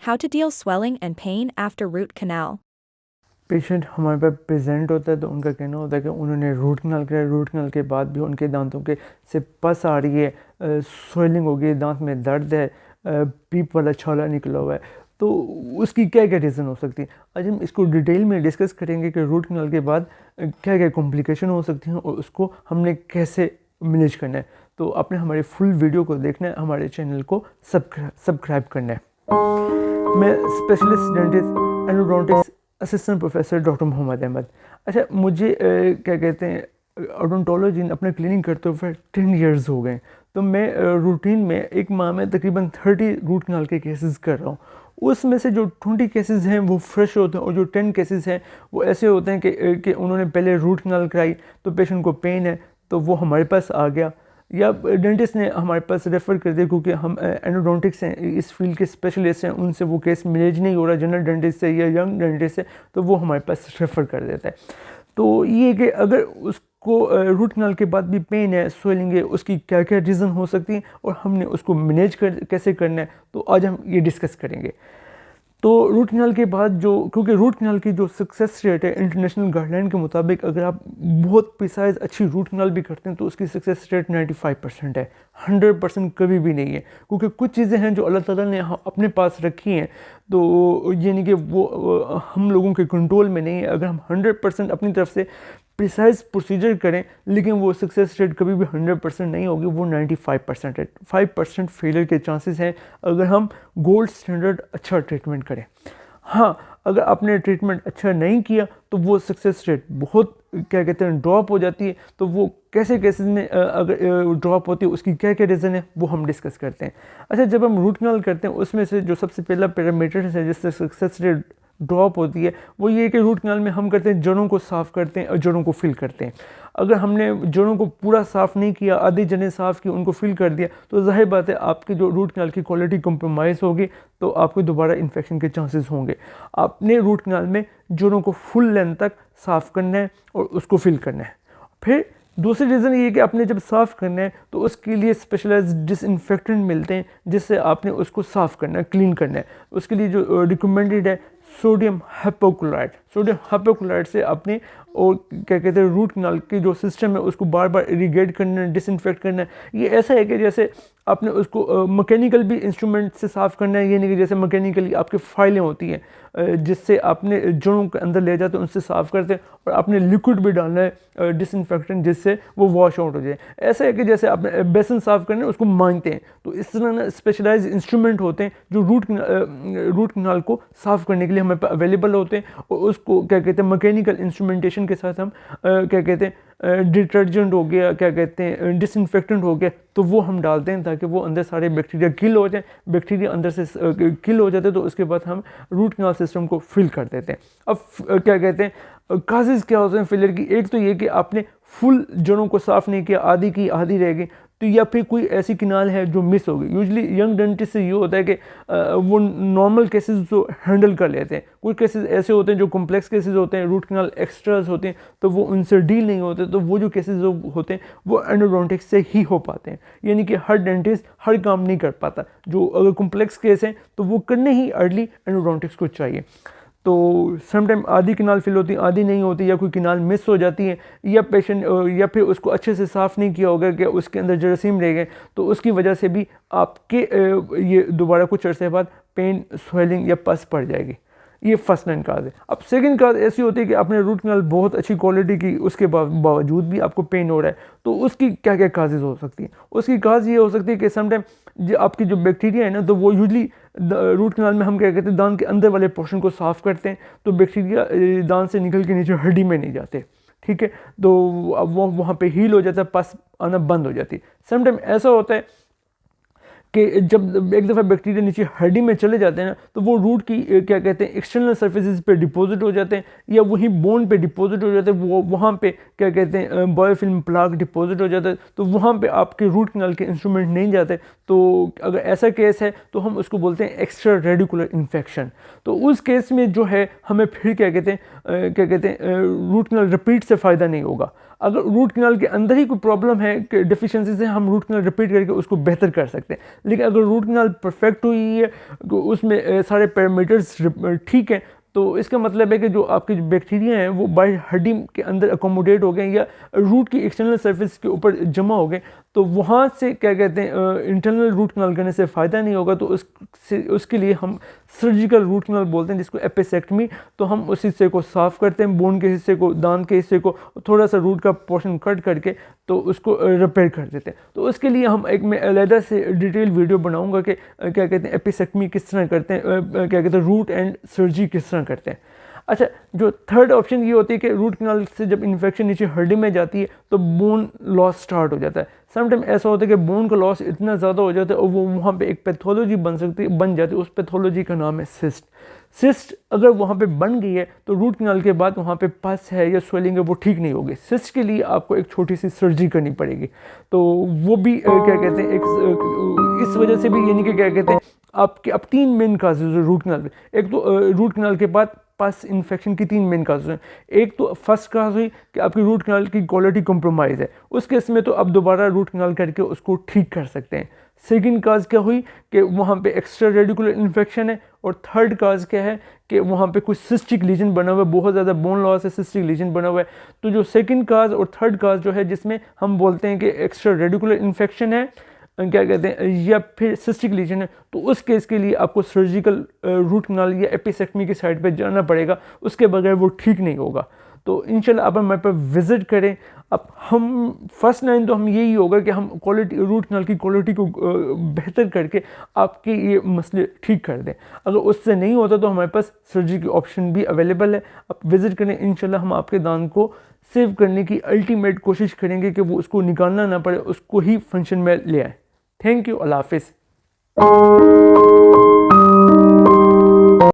How to deal swelling and pain after root canal. Patient हमारे पास present होता है तो उनका कहना होता है कि उन्होंने रूट कनाल कराया, रूट कनाल के बाद भी उनके दांतों के से पस आ रही है, स्वेलिंग हो गई, दांत में दर्द है, पीप वाला छाला निकला हुआ है। तो उसकी क्या क्या रीज़न हो सकती है, आज हम इसको डिटेल में डिस्कस करेंगे कि रूट कनाल के बाद क्या क्या कॉम्प्लिकेशन हो सकती हैं और उसको हमने कैसे मैनेज करना है। तो आपने हमारे फुल वीडियो को देखना है, हमारे चैनल को सब्सक्राइब करना है। मैं specialist dentist endodontics assistant professor doctor Mohammad Ahmad. अच्छा, मुझे क्या कहते हैं ओडोंटोलॉजी अपना क्लिनिक करते हुए 10 इयर्स हो गए। तो मैं रूटीन में एक माह में तकरीबन 30 रूट कनाल के केसेस कर रहा हूँ। उसमें से जो 20 केसेस हैं वो फ्रेश होते हैं और जो 10 केसेस हैं वो ऐसे होते हैं कि उन्होंने पहले रूट कनाल कराई तो पेशेंट को पेन है तो वो हमारे पास आ गया, या डेंटिस्ट ने हमारे पास रेफ़र कर दिया क्योंकि हम एंडोडोंटिक्स हैं, इस फील्ड के स्पेशलिस्ट हैं, उनसे वो केस मैनेज नहीं हो रहा जनरल डेंटिस्ट से या यंग डेंटिस्ट से, तो वो हमारे पास रेफ़र कर देता है। तो ये कि अगर उसको रूट कनाल के बाद भी पेन है, स्वेलिंग है, उसकी क्या क्या रीज़न हो सकती हैं और हमने उसको मैनेज कैसे करना है, तो आज हम ये डिस्कस करेंगे। तो रूट कनाल के बाद क्योंकि रूट कनाल की जो सक्सेस रेट है इंटरनेशनल गाइडलाइन के मुताबिक, अगर आप बहुत प्रिसाइज अच्छी रूट कनाल भी करते हैं तो उसकी सक्सेस रेट 95% है, 100% कभी भी नहीं है। क्योंकि कुछ चीज़ें हैं जो अल्लाह ताला ने अपने पास रखी हैं, तो यानी कि वो हम लोगों के कंट्रोल में नहीं है। अगर हम 100% अपनी तरफ से प्रिसाइज प्रोसीजर करें लेकिन वो सक्सेस रेट कभी भी 100% नहीं होगी, वो 95% है। 5% फेलियर के चांसेस हैं अगर हम गोल्ड स्टैंडर्ड अच्छा ट्रीटमेंट करें। हाँ, अगर आपने ट्रीटमेंट अच्छा नहीं किया तो वो सक्सेस रेट बहुत क्या कहते हैं ड्रॉप हो जाती है। तो वो कैसे केसेस में अगर ड्रॉप होती है उसकी क्या क्या रीज़न है वो हम डिस्कस करते हैं। अच्छा, जब हम रूट कनाल करते हैं उसमें से जो सबसे पहला पैरामीटर है जिससे सक्सेस रेट ड्रॉप होती है वो ये कि रूट कनाल में हम करते हैं जड़ों को साफ़ करते हैं और जड़ों को फिल करते हैं। अगर हमने जड़ों को पूरा साफ़ नहीं किया, आधी जड़ें साफ़ की, उनको फिल कर दिया, तो जाहिर बात है आपकी जो रूट कनाल की क्वालिटी कंप्रोमाइज़ होगी, तो आपको दोबारा इन्फेक्शन के चांसेस होंगे। आपने रूट कनाल में जड़ों को फुल लेंथ तक साफ़ करना है और उसको फिल करना है। फिर दूसरी रीज़न ये है कि आपने जब साफ़ करना है तो उसके लिए स्पेशलाइज्ड डिसइंफेक्टेंट मिलते हैं जिससे आपने उसको साफ़ करना है, क्लीन करना है। उसके लिए जो रिकमेंडेड है सोडियम हाइपोक्लोराइड। सोडियम हाइपोक्लोराइड से अपने और क्या कहते हैं रूट कनाल की जो सिस्टम है उसको बार बार इरीगेट करना है, डिसइंफेक्ट करना है। ये ऐसा है कि जैसे आपने उसको मैकेनिकल भी इंस्ट्रूमेंट से साफ़ करना है, ये नहीं कि जैसे मैकेनिकली आपकी फाइलें होती हैं जिससे आपने जड़ों के अंदर ले जाते हैं उनसे साफ़ करते हैं और आपने लिक्विड भी डालना है डिसइंफेक्टेंट जिससे वो वॉश आउट हो जाए। ऐसा है कि जैसे आपने बेसन साफ़ करना है उसको मांगते हैं, तो इस तरह ना स्पेशलाइज्ड इंस्ट्रूमेंट होते हैं जो रूट कनाल को साफ़ करने के लिए हमें अवेलेबल होते हैं और उसको क्या कहते हैं मैकेनिकल इंस्ट्रूमेंटेशन के साथ हम क्या कहते हैं डिटर्जेंट हो गया, क्या कहते हैं डिसइंफेक्टेंट हो गया, तो वो हम डालते हैं ताकि वो अंदर सारे बैक्टीरिया किल हो जाए। बैक्टीरिया अंदर से किल हो जाते हैं तो उसके बाद हम रूट कनाल सिस्टम को फिल कर देते हैं। अब क्या कहते हैं काजेज़ क्या होते हैं फेलियर की, एक तो ये कि आपने फुल जड़ों को साफ़ नहीं किया, आधी की आधी रह गई, तो या फिर कोई ऐसी किनाल है जो मिस हो गई। यूजली यंग डेंटिस्ट से ये होता है कि वो नॉर्मल केसेस जो हैंडल कर लेते हैं, कुछ केसेस ऐसे होते हैं जो कॉम्प्लेक्स केसेस होते हैं, रूट कनाल एक्स्ट्राज होते हैं, तो वो उनसे डील नहीं होते, तो वो जो केसेस जो होते हैं वो एंडोडोंटिक्स से ही हो पाते हैं। यानी कि हर डेंटिस्ट हर काम नहीं कर पाता, जो अगर कॉम्प्लेक्स केस हैं तो वो करने ही अर्ली एंडोडोंटिक्स को चाहिए। तो समटाइम आधी किनाल फिल होती है, आधी नहीं होती, या कोई किनाल मिस हो जाती है, या पेशेंट या फिर उसको अच्छे से साफ़ नहीं किया होगा कि उसके अंदर जरासीम रह गए, तो उसकी वजह से भी आपके ये दोबारा कुछ अर्से बाद पेन, स्वेलिंग या पस पड़ जाएगी। ये फर्स्ट लाइन काज है। अब सेकंड काज ऐसी होती है कि आपने रूट कनाल बहुत अच्छी क्वालिटी की, उसके बावजूद भी आपको पेन हो रहा है, तो उसकी क्या क्या काजेज़ हो सकती हैं। उसकी काज ये हो सकती है कि समटाइम जो आपकी जो बैक्टीरिया है ना, तो वो यूजली रूट कनाल में हम क्या कहते हैं दांत के अंदर वाले पोर्शन को साफ़ करते हैं, तो बैक्टीरिया दांत से निकल के नीचे हड्डी में नहीं जाते, ठीक है, तो अब वो वहाँ पे हील हो जाता है, पस आना बंद हो जाती है। समटाइम ऐसा होता है कि जब एक दफ़ा बैक्टीरिया नीचे हड्डी में चले जाते हैं ना, तो वो रूट की क्या कहते हैं एक्सटर्नल सर्फेसिस पे डिपॉजिट हो जाते हैं, या वही बोन पे डिपॉजिट हो जाते हैं, वो वहाँ पे क्या कहते हैं बायोफिल्म प्लाक डिपॉजिट हो जाता है, तो वहाँ पे आपके रूट कनाल के इंस्ट्रूमेंट नहीं जाते। तो अगर ऐसा केस है तो हम उसको बोलते हैं एक्स्ट्रा रेडिकुलर इन्फेक्शन। तो उस केस में जो है हमें फिर क्या कहते हैं रूट कनाल रिपीट से फ़ायदा नहीं होगा। अगर रूट कैनाल के अंदर ही कोई प्रॉब्लम है कि डिफिशिएंसी से हम रूट कैनाल रिपीट करके उसको बेहतर कर सकते हैं। लेकिन अगर रूट कैनाल परफेक्ट हुई है, उसमें सारे पैरामीटर्स ठीक हैं, तो इसका मतलब है कि जो आपके जो बैक्टीरिया हैं वो बाहर हड्डी के अंदर अकोमोडेट हो गए या रूट की एक्सटर्नल सरफेस के ऊपर जमा हो गए, तो वहाँ से क्या कहते हैं इंटरनल रूट कैनाल करने से फ़ायदा नहीं होगा। तो उसके लिए हम सर्जिकल रूट कैनाल बोलते हैं, जिसको एपिसेक्टमी। तो हम उस हिस्से को साफ़ करते हैं, बोन के हिस्से को, दांत के हिस्से को, थोड़ा सा रूट का पोर्शन कट करके तो उसको रिपेयर कर देते हैं। तो उसके लिए हम एक मैं अलहदा से डिटेल वीडियो बनाऊंगा कि क्या कहते हैं एपिसेक्टमी किस तरह करते हैं, क्या कहते हैं रूट एंड सर्जरी किस तरह करते हैं। अच्छा, जो थर्ड ऑप्शन ये होती है कि रूट कैनाल से जब इन्फेक्शन नीचे हड्डी में जाती है तो बोन लॉस स्टार्ट हो जाता है। समटाइम ऐसा होता है कि बोन का लॉस इतना ज़्यादा हो जाता है और वो वहाँ पे एक पैथोलॉजी बन जाती है। उस पैथोलॉजी का नाम है सिस्ट। सिस्ट अगर वहाँ पे बन गई है तो रूट कैनाल के बाद वहाँ पे पस है या स्वेलिंग है वो ठीक नहीं होगी। सिस्ट के लिए आपको एक छोटी सी सर्जरी करनी पड़ेगी। तो वो भी क्या कहते हैं इस वजह से भी, यानी कि क्या कहते हैं आपके अब 3 मेन काजेज है रूट कैनाल पे। एक तो रूट कैनाल के बाद पस इन्फेक्शन की 3 मेन काजेज हैं। एक तो फर्स्ट काज हुई कि आपकी रूट कैनाल की क्वालिटी कंप्रोमाइज़ है, उस केस में तो आप दोबारा रूट कैनाल करके उसको ठीक कर सकते हैं। सेकंड काज क्या हुई कि वहाँ पे एक्स्ट्रा रेडिकुलर इन्फेक्शन है। और थर्ड काज क्या है कि वहाँ पे कुछ सिस्टिक लीजन बना हुआ है, बहुत ज़्यादा बोन लॉस है, सिस्टिक लीजन बना हुआ है। तो जो सेकंड काज और थर्ड काज जो है, जिसमें हम बोलते हैं कि एक्स्ट्रा रेडिकुलर इन्फेक्शन है, क्या कहते हैं, या फिर सिस्टिक लीजन है, तो उस केस के लिए आपको सर्जिकल रूट कैनाल या एपिसेक्टमी की साइड पे जाना पड़ेगा, उसके बगैर वो ठीक नहीं होगा। तो इंशाल्लाह आप हमारे पास विज़िट करें। अब हम फर्स्ट लाइन तो हम यही होगा कि हम क्वालिटी रूट कैनाल की क्वालिटी को बेहतर करके आपके ये मसले ठीक कर दें। अगर उससे नहीं होता तो हमारे पास सर्जरी की ऑप्शन भी अवेलेबल है। आप विज़िट करें, इंशाल्लाह हम आपके दांत को सेव करने की अल्टीमेट कोशिश करेंगे कि वो उसको निकालना ना पड़े, उसको ही फंक्शन में ले आए। थैंक यू, अल्लाह हाफिज़।